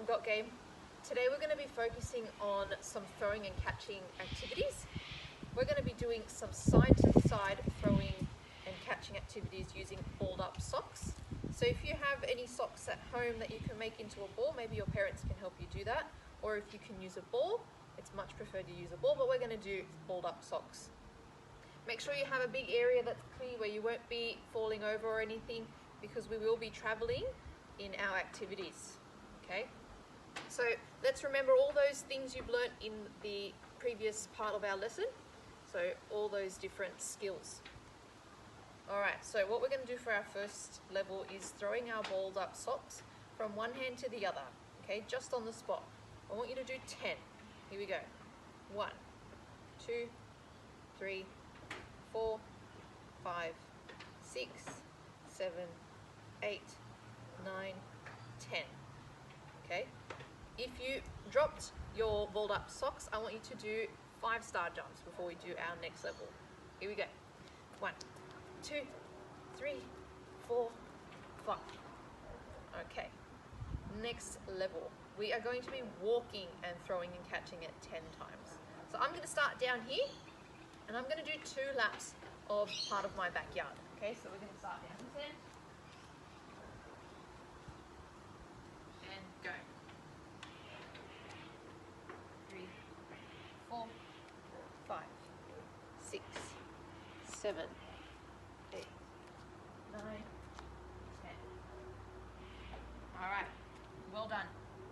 from Got Game. Today we're going to be focusing on some throwing and catching activities. We're going to be doing some side-to-side throwing and catching activities using balled up socks. So if you have any socks at home that you can make into a ball, maybe your parents can help you do that, or if you can use a ball, it's much preferred to use a ball, but we're going to do balled up socks. Make sure you have a big area that's clear where you won't be falling over or anything, because we will be traveling in our activities. Okay, so let's remember all those things you've learnt in the previous part of our lesson. So all those different skills. Alright, so what we're going to do for our first level is throwing our balled up socks from one hand to the other. Okay, just on the spot. I want you to do 10. Here we go. 1, 2, 3, 4, 5, 6, 7, 8, 9, 10. Okay, if you dropped your balled up socks, I want you to do 5-star jumps before we do our next level. Here we go. 1, 2, 3, 4, 5. Okay, next level. We are going to be walking and throwing and catching it 10 times. So I'm going to start down here and I'm going to do 2 laps of part of my backyard. Okay, so we're going to start down here. And go. 3, 4, 5, 6, 7, 8, 9, 10. Alright, well done.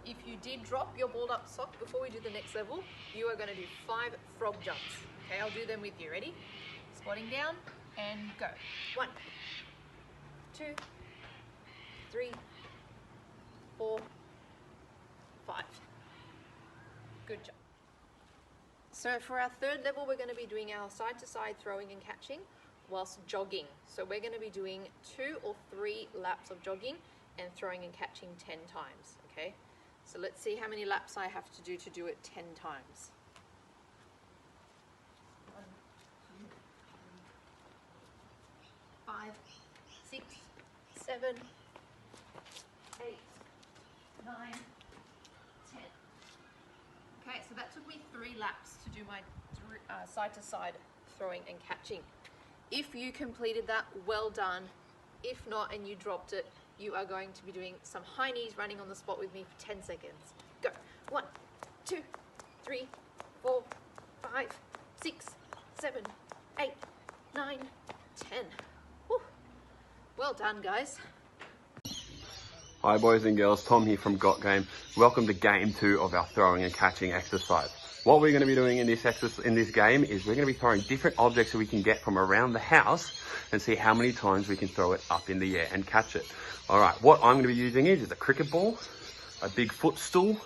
If you did drop your balled up sock before we do the next level, you are going to do 5 frog jumps. Okay, I'll do them with you. Ready? Squatting down and go. 1, 2, 3, 4, 5. Good job. So for our third level, we're going to be doing our side-to-side throwing and catching whilst jogging. So we're going to be doing 2 or 3 laps of jogging and throwing and catching 10 times. Okay, so let's see how many laps I have to do it 10 times. 1, 2, 3, 5, 6, 7, 8, 9, 10. Okay, so that took me 3 laps to do my side-to-side throwing and catching. If you completed that, well done. If not and you dropped it, you are going to be doing some high knees running on the spot with me for 10 seconds. Go. 1, 2, 3, 4, 5, 6, 7, 8, 9, 10. Woo. Well done, guys. Hi boys and girls, Tom here from Got Game. Welcome to game 2 of our throwing and catching exercise. What we're going to be doing in this game is we're going to be throwing different objects that we can get from around the house and see how many times we can throw it up in the air and catch it. Alright, what I'm going to be using is a cricket ball, a big footstool,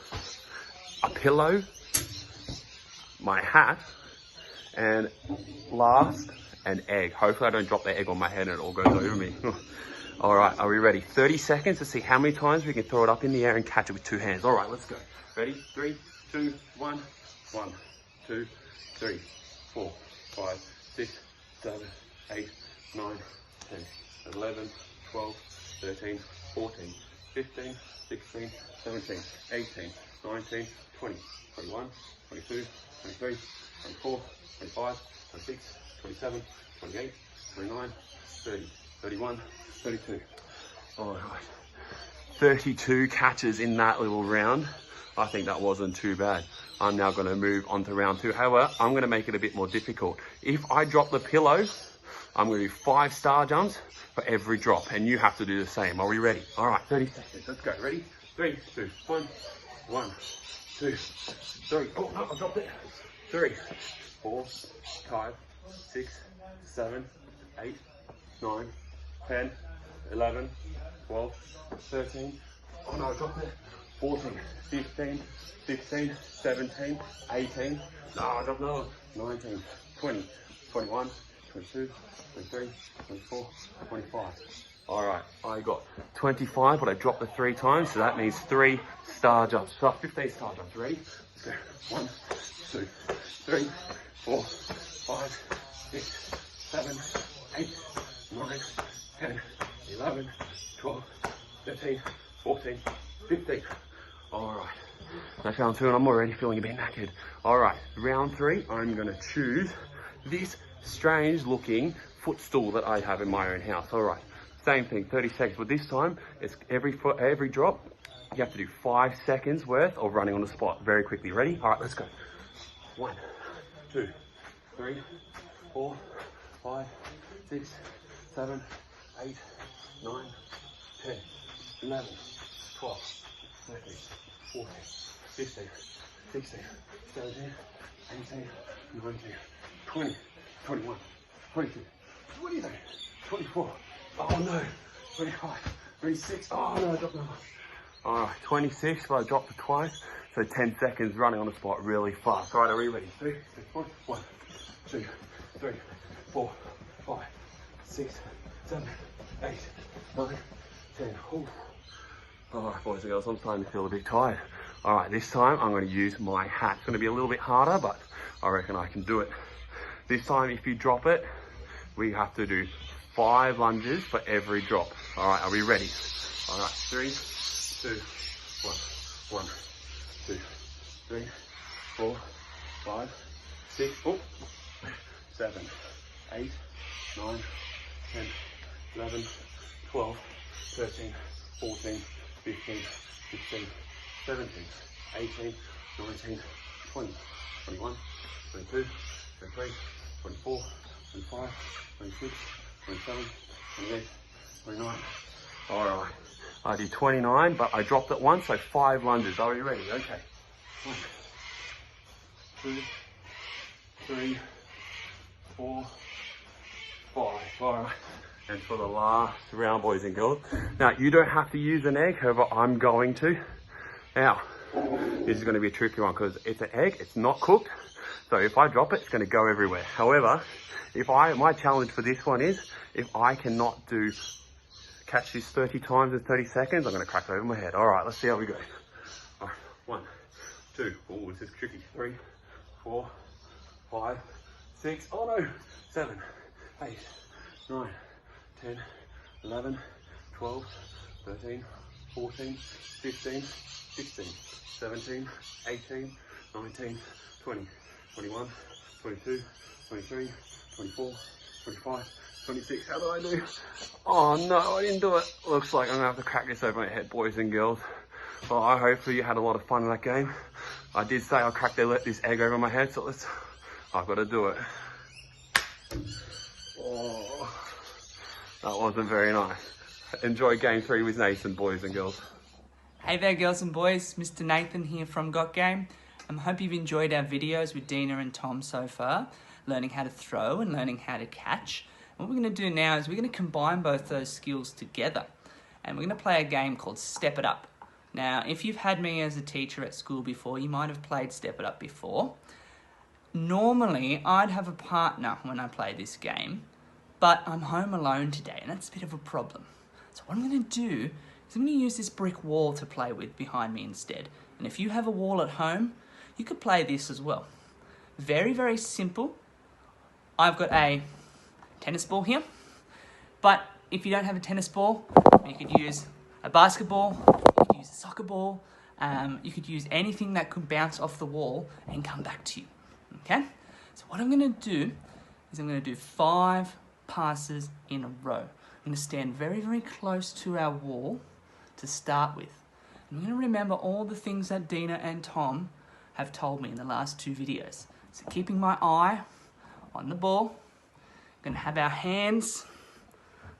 a pillow, my hat, and last, an egg. Hopefully I don't drop the egg on my head and it all goes over me. Alright, are we ready? 30 seconds to see how many times we can throw it up in the air and catch it with 2 hands. Alright, let's go. Ready? 3, 2, 1. 1, 2, 3, 4, 5, 6, 7, 8, 9, 10, 11, 12, 13, 14, 15, 16, 17, 18, 19, 20, 21, 22, 23, 24, 25, 26, 27, 28, 29, 30, 31, 32. All right. 32 catches in that little round. I think that wasn't too bad. I'm now going to move on to round 2. However, I'm going to make it a bit more difficult. If I drop the pillow, I'm going to do 5-star jumps for every drop, and you have to do the same. Are we ready? All right, 30 seconds. Let's go. Ready? 3, 2, 1. 1, 2, 3. Oh, no, I dropped it. 3, 4, 5, 6, 7, 8, 9, 10, 11, 12, 13. Oh, no, I dropped it. 14, 15, 16, 17, 18, no, I dropped another, 19, 20, 21, 22, 23, 24, 25. All right, I got 25, but I dropped the 3 times, so that means 3-star jumps. So 15-star jumps. Ready? Let's go. 1, 2, 3, 4, 5, 6, 7, 8, 9, 10, 11, 12, 13, 14, 15. All right. That's round 2 and I'm already feeling a bit knackered. All right, round 3, I'm gonna choose this strange looking footstool that I have in my own house. All right, same thing, 30 seconds, but this time it's every drop, you have to do 5 seconds worth of running on the spot very quickly. Ready? All right, let's go. 1, 2, 3, 4, 5, 6, 7, 8, 9, 10, 11, 12, 13, 14, 15, 16, 17, 18, 19, 20, 21, 22, 23, 24, oh no, 25, 26, oh no, I dropped another. All right, 26, but I dropped it twice, so 10 seconds running on the spot really fast. All right, are we ready? 3, 2, 1, 2, 3, 4, 5, 6, 7, 8, 9, 10. Ooh. All right, boys and girls, I'm starting to feel a bit tired. All right, this time I'm going to use my hat. It's going to be a little bit harder, but I reckon I can do it. This time, if you drop it, we have to do 5 lunges for every drop. All right, are we ready? All right, 3, 2, 1, 1, 2, 3, 4, 5, 6, 7, 8, 9, 10, 11, 12, 13, 14, 15, 16, 17, 18, 19, 20, 21, 22, 23, 24, 25, 26, 27, 28, 29. All right, I did 29, but I dropped it once, so 5 lunges. Are you ready? Okay. 1, 2, 3, 4, 5. All right. And for the last round, boys and girls. Now, you don't have to use an egg, however, I'm going to. Now, this is going to be a tricky one because it's an egg, it's not cooked. So if I drop it, it's going to go everywhere. However, my challenge for this one is, if I cannot catch this 30 times in 30 seconds, I'm going to crack it over my head. All right, let's see how we go. All right, 1, 2, oh, this is tricky. 3, 4, 5, 6, oh no, 7, 8, 9, 10, 11, 12, 13, 14, 15, 16, 17, 18, 19, 20, 21, 22, 23, 24, 25, 26. How did I do? Oh no, I didn't do it. Looks like I'm gonna have to crack this over my head, boys and girls. Well, I hopefully you had a lot of fun in that game. I did say I'll crack this egg over my head, so I've got to do it. Oh, that wasn't very nice. Enjoy game 3 with Nathan, boys and girls. Hey there, girls and boys. Mr. Nathan here from Got Game. I hope you've enjoyed our videos with Dina and Tom so far, learning how to throw and learning how to catch. What we're going to do now is we're going to combine both those skills together, and we're going to play a game called Step It Up. Now, if you've had me as a teacher at school before, you might have played Step It Up before. Normally, I'd have a partner when I play this game, but I'm home alone today, and that's a bit of a problem. So what I'm going to do is I'm going to use this brick wall to play with behind me instead. And if you have a wall at home, you could play this as well. Very, very simple. I've got a tennis ball here, but if you don't have a tennis ball, you could use a basketball, you could use a soccer ball, you could use anything that could bounce off the wall and come back to you, okay? So what I'm going to do is I'm going to do 5 passes in a row. I'm going to stand very, very close to our wall to start with. I'm going to remember all the things that Dina and Tom have told me in the last 2 videos. So keeping my eye on the ball, I'm going to have our hands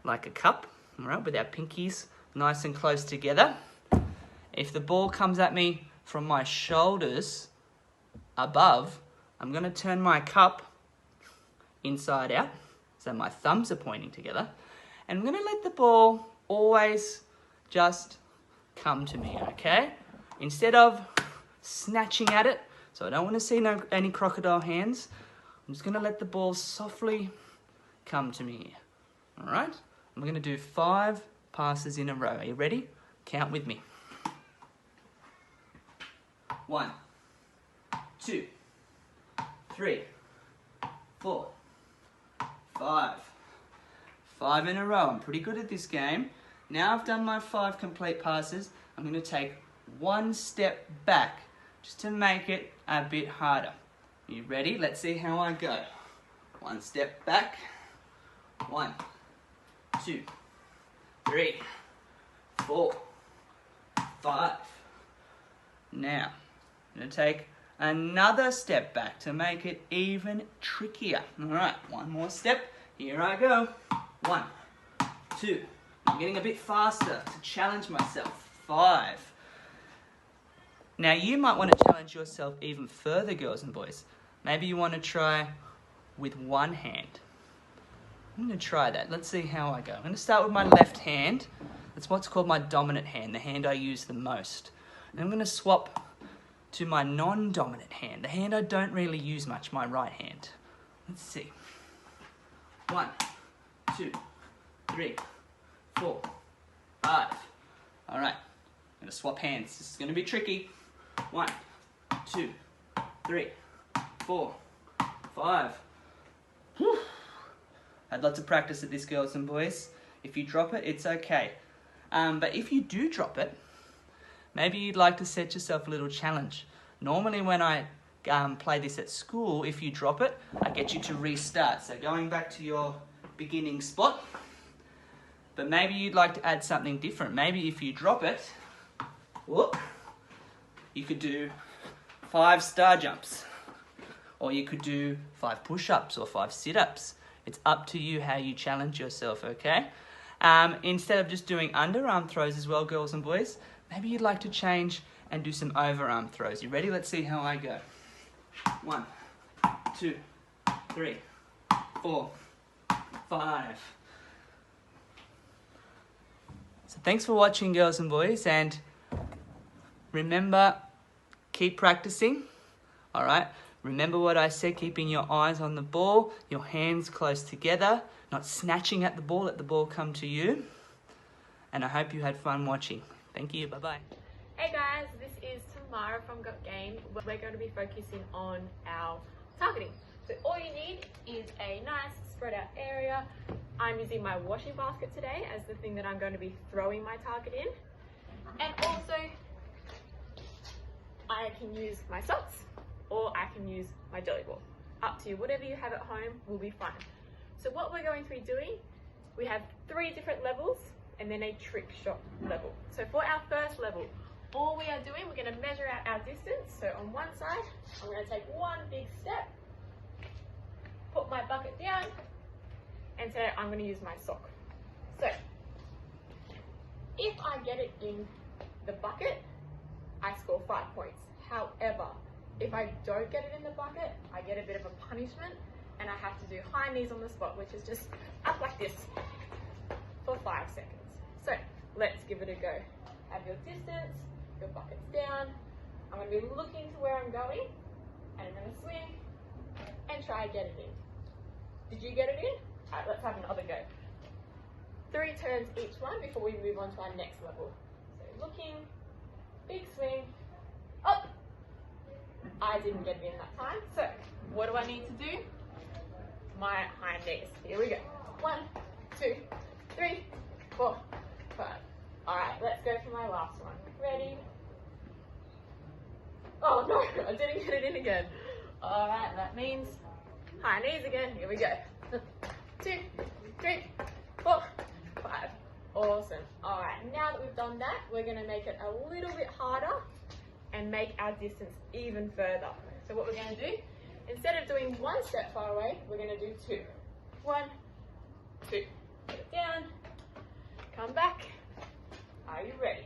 like a cup, all right, with our pinkies nice and close together. If the ball comes at me from my shoulders above, I'm going to turn my cup inside out, so my thumbs are pointing together, and I'm going to let the ball always just come to me, okay? Instead of snatching at it, so I don't want to see any crocodile hands, I'm just going to let the ball softly come to me, all right? I'm going to do 5 passes in a row. Are you ready? Count with me. 1, 2, 3, 4, 5. 5 in a row. I'm pretty good at this game. Now I've done my 5 complete passes, I'm going to take one step back, just to make it a bit harder. Are you ready? Let's see how I go. One step back. 1, 2, 3, 4, 5. Now, I'm going to take another step back to make it even trickier. All right, one more step. Here I go. 1, 2. I'm getting a bit faster to challenge myself. 5. Now, you might want to challenge yourself even further, girls and boys. Maybe you want to try with one hand. I'm going to try that. Let's see how I go. I'm going to start with my left hand. That's what's called my dominant hand, the hand I use the most. And I'm going to swap to my non-dominant hand, the hand I don't really use much, my right hand. Let's see. 1, 2, 3, 4, 5. All right. I'm going to swap hands. This is going to be tricky. 1, 2, 3, 4, 5. Whew. Had lots of practice at this, girls and boys. If you drop it, it's okay. But if you do drop it, maybe you'd like to set yourself a little challenge. Normally when I play this at school, if you drop it, I get you to restart. So going back to your beginning spot. But maybe you'd like to add something different. Maybe if you drop it, whoop, you could do 5 star jumps. Or you could do 5 push-ups or 5 sit-ups. It's up to you how you challenge yourself, okay? Instead of just doing underarm throws as well, girls and boys, maybe you'd like to change and do some overarm throws. You ready? Let's see how I go. 1, 2, 3, 4, 5. So thanks for watching, girls and boys, and remember, keep practicing, all right? Remember what I said, keeping your eyes on the ball, your hands close together, not snatching at the ball, let the ball come to you. And I hope you had fun watching. Thank you, bye-bye. Hey guys, this is Tamara from Got Game. We're going to be focusing on our targeting. So all you need is a nice spread out area. I'm using my washing basket today as the thing that I'm going to be throwing my target in. And also, I can use my socks or I can use my jelly ball. Up to you, whatever you have at home will be fine. So what we're going to be doing, we have 3 different levels and then a trick shot level. So for our first level, all we are doing, we're going to measure out our distance. So on one side, I'm going to take one big step, put my bucket down, and today I'm going to use my sock. So if I get it in the bucket, I score 5 points. However, if I don't get it in the bucket, I get a bit of a punishment and I have to do high knees on the spot, which is just up like this for 5 seconds. So let's give it a go. Have your distance, your bucket's down. I'm going to be looking to where I'm going and I'm going to swing and try to get it in. Did you get it in? All right, let's have another go. 3 turns each one before we move on to our next level. So looking, big swing, up. I didn't get it in that time. So what do I need to do? My hind knees. Here we go. 1, 2, 3, 4, 5. All right, let's go for my last one. Ready? Oh no, I didn't get it in again. All right, that means high knees again. Here we go. 2, 3, 4, 5. Awesome. All right, now that we've done that, we're going to make it a little bit harder and make our distance even further. So what we're going to do, instead of doing 1 step far away, we're going to do 2. 1, 2. Put it down. Come back. Are you ready?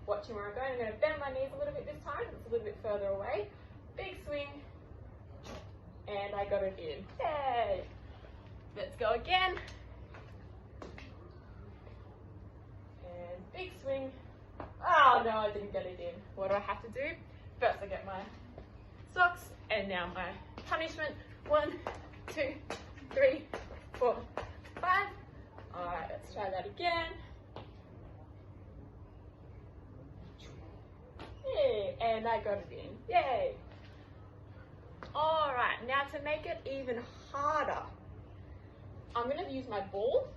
Watching where I'm going. I'm going to bend my knees a little bit this time. It's a little bit further away. Big swing. And I got it in. Yay! Let's go again. And big swing. Oh no, I didn't get it in. What do I have to do? First I get my socks and now my punishment. 1, 2, 3, 4, 5. Alright, let's try that again. Yay, and I got it in. Yay! Alright, now to make it even harder, I'm going to use my ball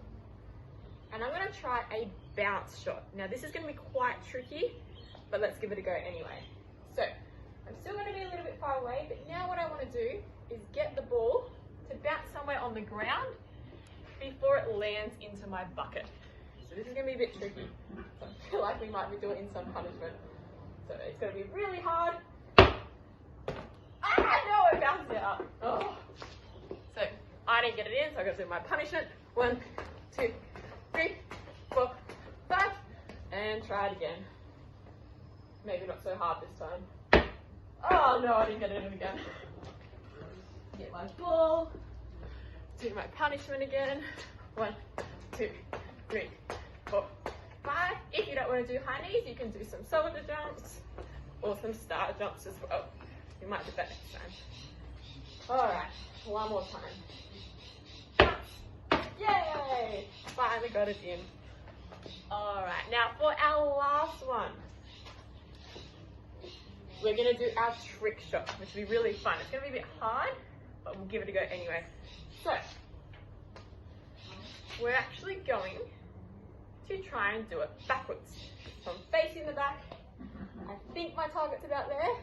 and I'm going to try a bounce shot. Now this is going to be quite tricky, but let's give it a go anyway. So I'm still going to be a little bit far away, but now what I want to do is get the ball to bounce somewhere on the ground before it lands into my bucket. So this is going to be a bit tricky. So I feel like we might be doing some punishment. So it's going to be really hard. Ah, no, I bounced it up. Oh. So I didn't get it in, so I got to do my punishment. 1, 2, 3, 4, 5, and try it again. Maybe not so hard this time. Oh no, I didn't get it in again. Get my ball. Do my punishment again. 1, 2, 3, 4, 5. If you don't want to do high knees, you can do some shoulder jumps or some star jumps as well. You might do that next time. Alright, one more time. Yay! Finally got it in. Alright, now for our last one, we're going to do our trick shot, which will be really fun. It's going to be a bit hard, but we'll give it a go anyway. So, we're actually going to try and do it backwards. So I'm facing the back. I think my target's about there.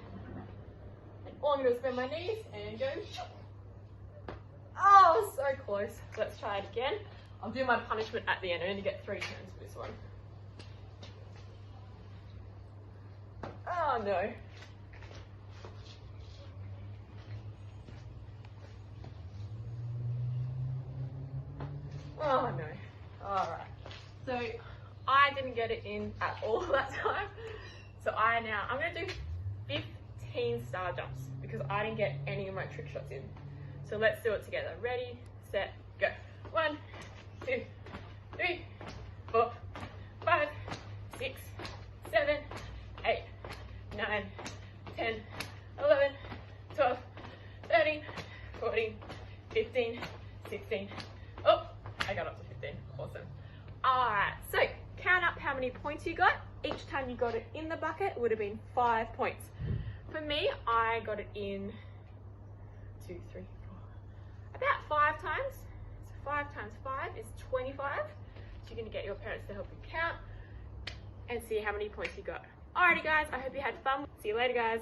And all I'm going to do is bend my knees and go. Oh, so close. Let's try it again. I'll do my punishment at the end. I only get 3 turns for this one. Oh no. Oh no. Alright. So I didn't get it in at all that time. So I'm going to do 15 star jumps because I didn't get any of my trick shots in. So let's do it together. Ready, set, go. 1, 2, 3, 4, 5, 6, 7, 8, 9, 10, 11, 12, 13, 14, 15, 16. Oh, I got up to 15. Awesome. Alright, so count up how many points you got. Each time you got it in the bucket would have been 5 points. For me, I got it in 2, 3, 4, about 5 times. So 5 times 5 is 25. So you're going to get your parents to help you count and see how many points you got. Alrighty guys, I hope you had fun. See you later guys.